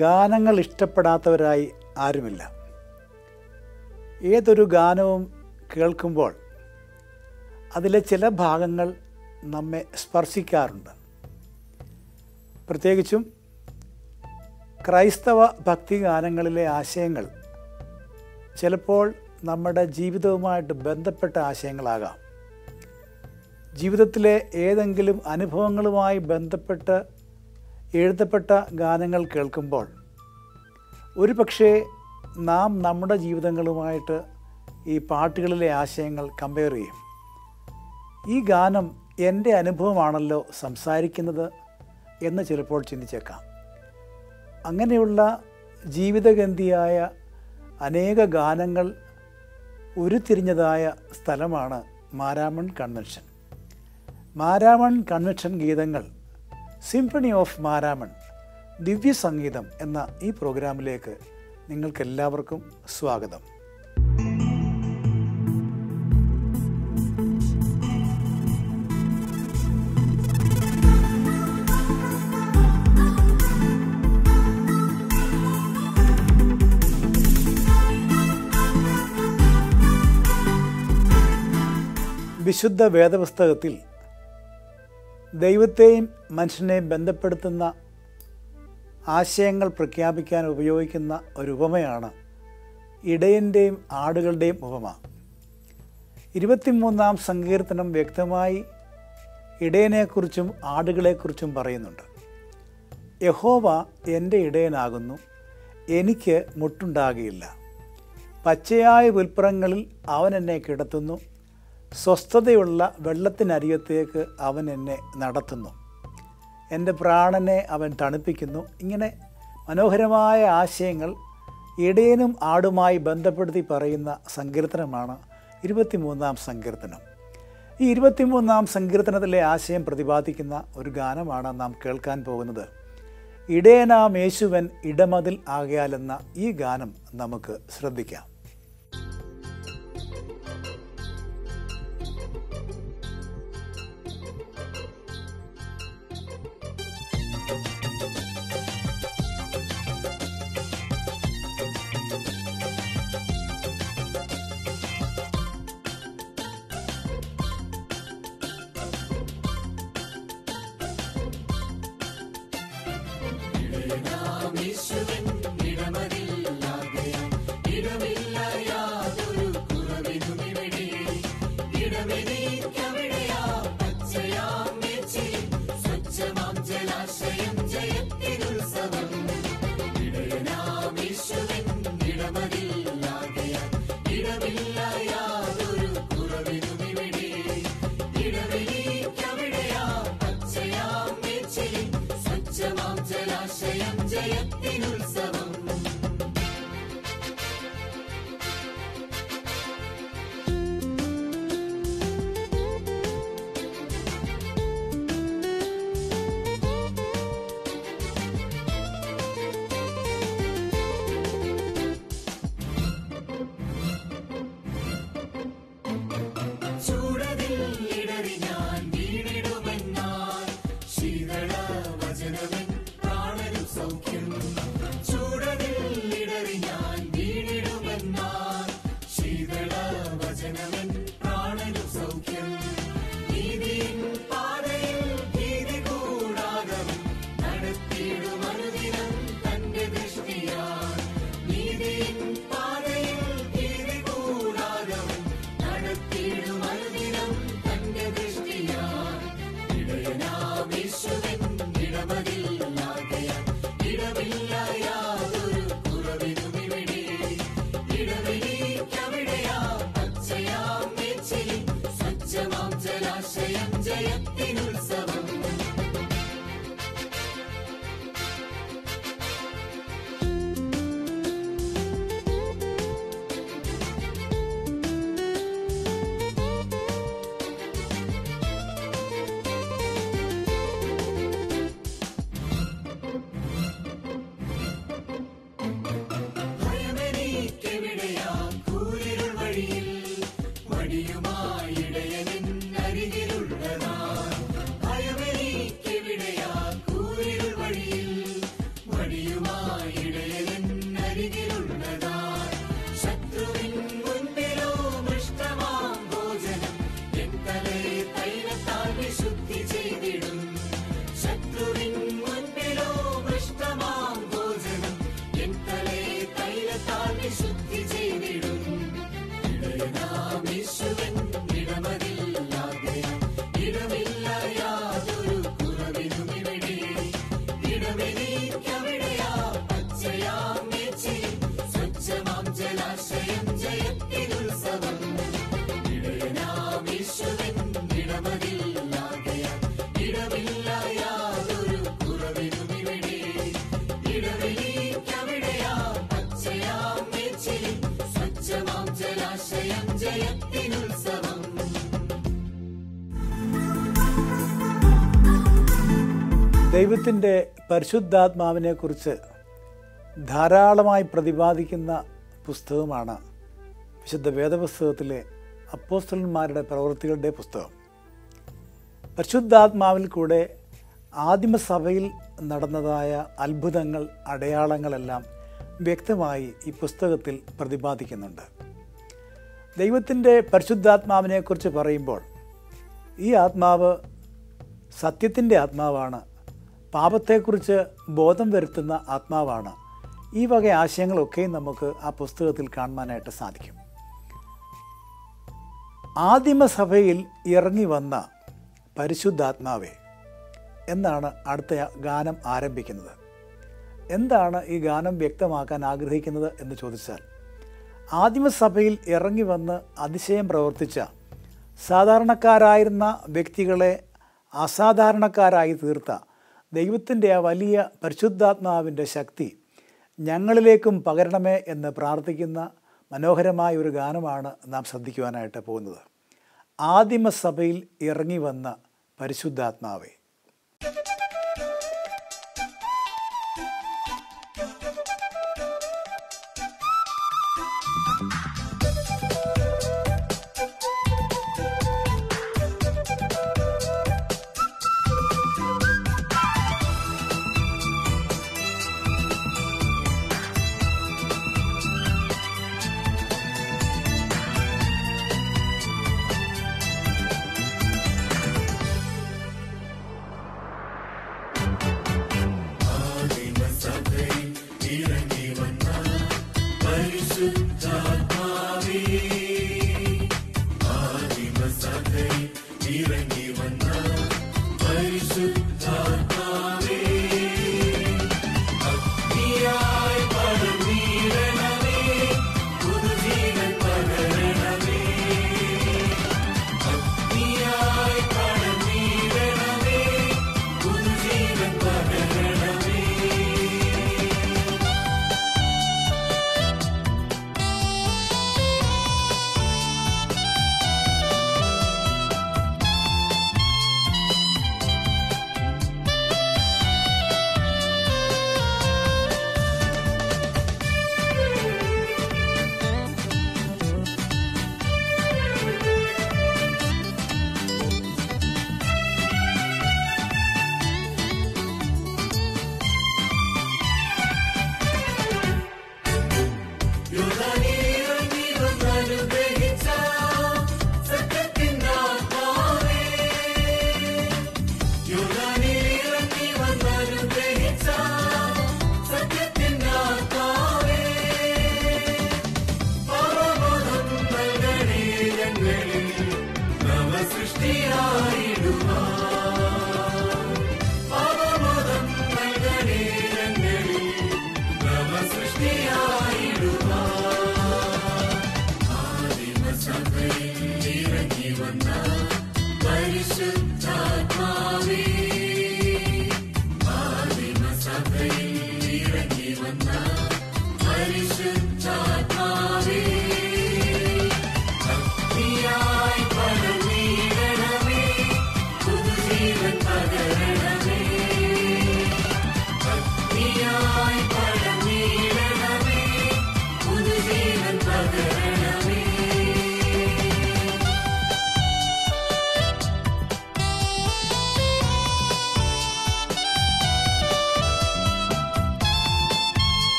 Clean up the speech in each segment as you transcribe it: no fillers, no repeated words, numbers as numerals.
ഗാനങ്ങൾ ഇഷ്ടപ്പെടാത്തവരായി ആരുമില്ല. ഏതൊരു ഗാനവും കേൾക്കുമ്പോൾ അതിലെ ചില ഭാഗങ്ങൾ നമ്മെ സ്പർശിക്കാറുണ്ട്. പ്രത്യേകിച്ചും ക്രൈസ്തവ ഭക്തിഗാനങ്ങളിലെ ആശയങ്ങൾ ചിലപ്പോൾ നമ്മുടെ ജീവിതവുമായിട്ട് ബന്ധപ്പെട്ട ആശയങ്ങളാകാം. ജീവിതത്തിലെ ഏതെങ്കിലും അനുഭവങ്ങളുമായി ബന്ധപ്പെട്ട് എഴുതപ്പെട്ട ഗാനങ്ങൾ കേൾക്കുമ്പോൾ ഒരുപക്ഷേ നാം നമ്മുടെ ജീവിതങ്ങളുമായിട്ട് ഈ പാട്ടുകളിലെ ആശയങ്ങൾ കമ്പയർ ചെയ്യും. ഈ ഗാനം എൻ്റെ അനുഭവമാണല്ലോ സംസാരിക്കുന്നത് എന്ന് ചിലപ്പോൾ ചിന്തിച്ചേക്കാം. അങ്ങനെയുള്ള ജീവിതഗന്ധിയായ അനേക ഗാനങ്ങൾ ഉരുത്തിരിഞ്ഞതായ സ്ഥലമാണ് മാരാമൺ കൺവെൻഷൻ. മാരാമൺ കൺവെൻഷൻ ഗീതങ്ങൾ സിംഫണി ഓഫ് മാരാമൺ ദിവ്യസംഗീതം എന്ന ഈ പ്രോഗ്രാമിലേക്ക് നിങ്ങൾക്കെല്ലാവർക്കും സ്വാഗതം. വിശുദ്ധ വേദപുസ്തകത്തിൽ ദൈവത്തെയും മനുഷ്യനെയും ബന്ധപ്പെടുത്തുന്ന ആശയങ്ങൾ പ്രഖ്യാപിക്കാൻ ഉപയോഗിക്കുന്ന ഒരു ഉപമയാണ് ഇടയൻ്റെയും ആടുകളുടെയും ഉപമ. 23-ാം സങ്കീർത്തനം വ്യക്തമായി ഇടയനെക്കുറിച്ചും ആടുകളെക്കുറിച്ചും പറയുന്നുണ്ട്. യഹോവ എൻ്റെ ഇടയനാകുന്നു, എനിക്ക് മുട്ടുണ്ടാകുകയില്ല. പച്ചയായ പുൽപ്പുറങ്ങളിൽ അവൻ എന്നെ കിടത്തുന്നു, സ്വസ്ഥതയുള്ള വെള്ളത്തിനരികത്തേക്ക് അവൻ എന്നെ നടത്തുന്നു, എൻ്റെ പ്രാണനെ അവൻ തണുപ്പിക്കുന്നു. ഇങ്ങനെ മനോഹരമായ ആശയങ്ങൾ ഇടയനും ആടുമായി ബന്ധപ്പെടുത്തി പറയുന്ന സങ്കീർത്തനമാണ് 23-ാം സങ്കീർത്തനം. ഈ 23-ാം സങ്കീർത്തനത്തിലെ ആശയം പ്രതിപാദിക്കുന്ന ഒരു ഗാനമാണ് നാം കേൾക്കാൻ പോകുന്നത്. ഇടയനാം യേശുവൻ ഇടമതിൽ ആകയാലെന്ന ഈ ഗാനം നമുക്ക് ശ്രദ്ധിക്കാം. യേശുവൻ ഇടമതിൽ ആകയാൽ ഇടമില്ല ജലാശയം ജയത്തിനുത്സവം. ഇടയനാം യേശുവിൻ ഇടമതില്ലാകയാൽ ഇടവില്ല യാതൊരു കുറവിനുമിവിടെ. ഇടവെളിക്കവിടെയാം പച്ചയാം മേച്ചിലിൽ സ്വച്ഛമാം ജലാശയം ജയത്തിനുത്സവം. ദൈവത്തിൻ്റെ പരിശുദ്ധാത്മാവിനെക്കുറിച്ച് ധാരാളമായി പ്രതിപാദിക്കുന്ന പുസ്തകമാണ് വിശുദ്ധ വേദപുസ്തകത്തിലെ അപ്പോസ്തലന്മാരുടെ പ്രവൃത്തികളുടെ പുസ്തകം. പരിശുദ്ധാത്മാവിൽ കൂടെ ആദിമസഭയിൽ നടന്നതായ അത്ഭുതങ്ങൾ, അടയാളങ്ങളെല്ലാം വ്യക്തമായി ഈ പുസ്തകത്തിൽ പ്രതിപാദിക്കുന്നുണ്ട്. ദൈവത്തിൻ്റെ പരിശുദ്ധാത്മാവിനെക്കുറിച്ച് പറയുമ്പോൾ ഈ ആത്മാവ് സത്യത്തിൻ്റെ ആത്മാവാണ്, പാപത്തെക്കുറിച്ച് ബോധം വരുത്തുന്ന ആത്മാവാണ്. ഈ വക ആശയങ്ങളൊക്കെയും നമുക്ക് ആ പുസ്തകത്തിൽ കാണുവാനായിട്ട് സാധിക്കും. ആദിമസഭയിൽ ഇറങ്ങി വന്ന പരിശുദ്ധാത്മാവേ എന്നാണ് അടുത്ത ഗാനം ആരംഭിക്കുന്നത്. എന്താണ് ഈ ഗാനം വ്യക്തമാക്കാൻ ആഗ്രഹിക്കുന്നത് എന്ന് ചോദിച്ചാൽ, ആദിമസഭയിൽ ഇറങ്ങി വന്ന് അതിശയം പ്രവർത്തിച്ച സാധാരണക്കാരായിരുന്ന വ്യക്തികളെ അസാധാരണക്കാരായി തീർത്ത ദൈവത്തിൻ്റെ ആ വലിയ പരിശുദ്ധാത്മാവിൻ്റെ ശക്തി ഞങ്ങളിലേക്കും പകരണമേ എന്ന് പ്രാർത്ഥിക്കുന്ന മനോഹരമായ ഒരു ഗാനമാണ് നാം ശ്രദ്ധിക്കുവാനായിട്ട് പോകുന്നത്. ആദിമസഭയിൽ ഇറങ്ങി വന്ന പരിശുദ്ധാത്മാവേ.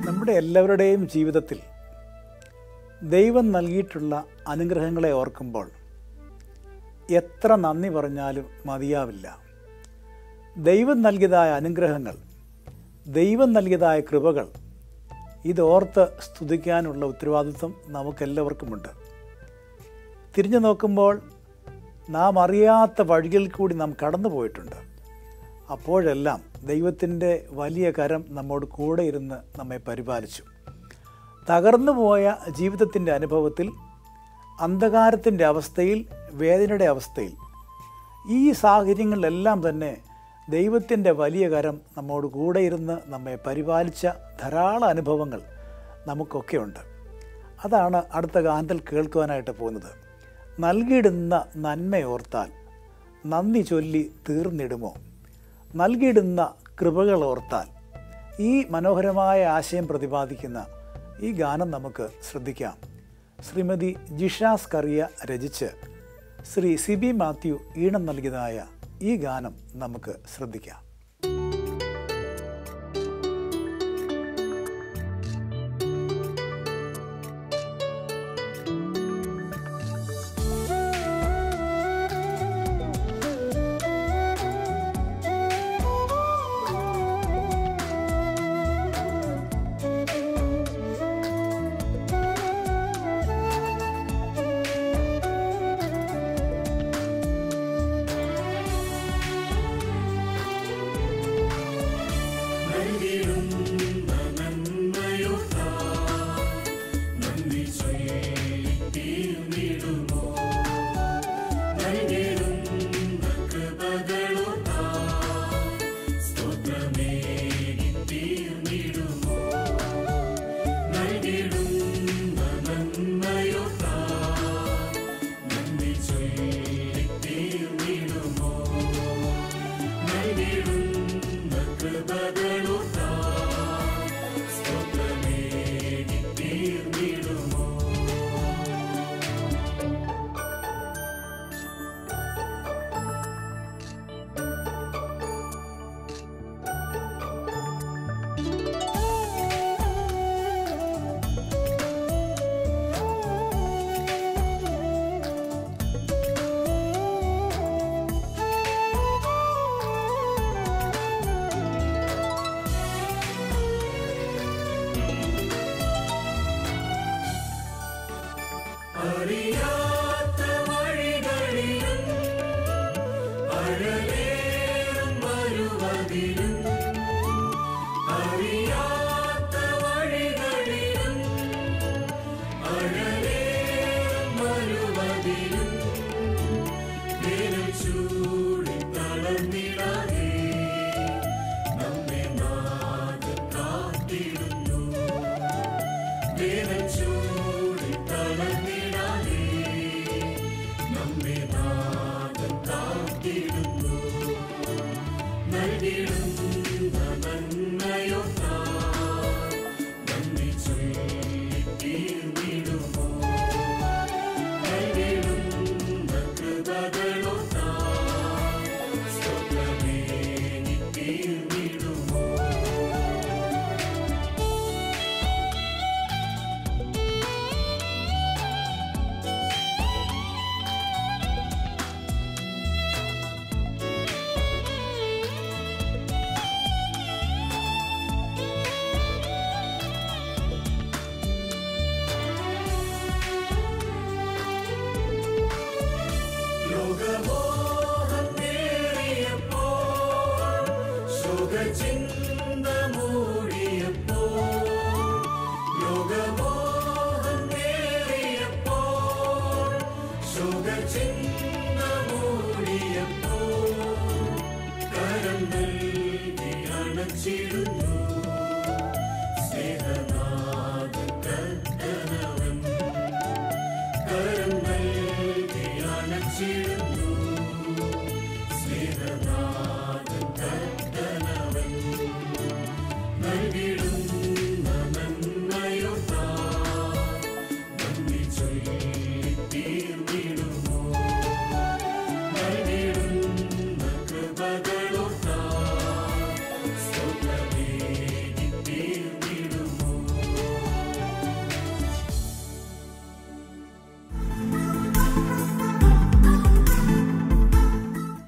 നമ്മുടെ എല്ലാവരുടെയും ജീവിതത്തിൽ ദൈവം നൽകിയിട്ടുള്ള അനുഗ്രഹങ്ങളെ ഓർക്കുമ്പോൾ എത്ര നന്ദി പറഞ്ഞാലും മതിയാവില്ല. ദൈവം നൽകിയതായ അനുഗ്രഹങ്ങൾ, ദൈവം നൽകിയതായ കൃപകൾ, ഇതോർത്ത് സ്തുതിക്കാനുള്ള ഉത്തരവാദിത്വം നമുക്കെല്ലാവർക്കുമുണ്ട്. തിരിഞ്ഞു നോക്കുമ്പോൾ നാം അറിയാത്ത വഴികളിൽ കൂടി നാം കടന്നു പോയിട്ടുണ്ട്. അപ്പോഴെല്ലാം ദൈവത്തിൻ്റെ വലിയ കരം നമ്മോട് കൂടെ ഇരുന്ന് നമ്മെ പരിപാലിച്ചു. തകർന്നു പോയ ജീവിതത്തിൻ്റെ അനുഭവത്തിൽ, അന്ധകാരത്തിൻ്റെ അവസ്ഥയിൽ, വേദനയുടെ അവസ്ഥയിൽ, ഈ സാഹചര്യങ്ങളിലെല്ലാം തന്നെ ദൈവത്തിൻ്റെ വലിയ കരം നമ്മോട് കൂടെ ഇരുന്ന് നമ്മെ പരിപാലിച്ച ധാരാളം അനുഭവങ്ങൾ നമുക്കൊക്കെയുണ്ട്. അതാണ് അടുത്ത ഗാനത്തിൽ കേൾക്കുവാനായിട്ട് പോകുന്നത്. നൽകിയിടുന്ന നന്മയോർത്താൽ നന്ദി ചൊല്ലി തീർന്നിടുമോ, നൽകിയിടുന്ന കൃപകൾ ഓർത്താൽ. ഈ മനോഹരമായ ആശയം പ്രതിപാദിക്കുന്ന ഈ ഗാനം നമുക്ക് ശ്രദ്ധിക്കാം. ശ്രീമതി ജിഷാസ് കറിയ രചിച്ച് ശ്രീ സിബി മാത്യു ഈണം നൽകിയതായ ഈ ഗാനം നമുക്ക് ശ്രദ്ധിക്കാം.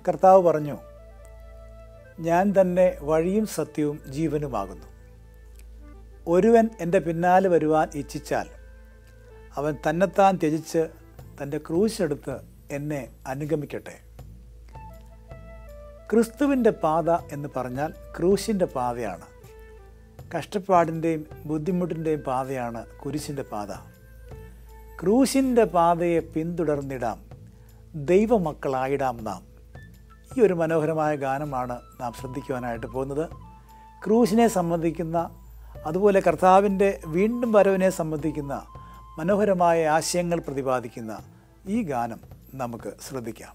കർത്താവ് പറഞ്ഞു, ഞാൻ തന്നെ വഴിയും സത്യവും ജീവനുമാകുന്നു. ഒരുവൻ എൻ്റെ പിന്നാലെ വരുവാൻ ഇച്ഛിച്ചാൽ അവൻ തന്നെത്താൻ ത്യജിച്ച് തൻ്റെ ക്രൂശെടുത്ത് എന്നെ അനുഗമിക്കട്ടെ. ക്രിസ്തുവിൻ്റെ പാത എന്ന് പറഞ്ഞാൽ ക്രൂശിൻ്റെ പാതയാണ്. കഷ്ടപ്പാടിൻ്റെയും ബുദ്ധിമുട്ടിൻ്റെയും പാതയാണ് കുരിശിൻ്റെ പാത. ക്രൂശിൻ്റെ പാതയെ പിന്തുടർന്നിടാം, ദൈവമക്കളായിടാം നാം. ഈ ഒരു മനോഹരമായ ഗാനമാണ് നാം ശ്രദ്ധിക്കുവാനായിട്ട് പോകുന്നത്. ക്രൂശിനെ സംബന്ധിക്കുന്ന, അതുപോലെ കർത്താവിൻ്റെ വീണ്ടും വരവിനെ സംബന്ധിക്കുന്ന മനോഹരമായ ആശയങ്ങൾ പ്രതിപാദിക്കുന്ന ഈ ഗാനം നമുക്ക് ശ്രദ്ധിക്കാം.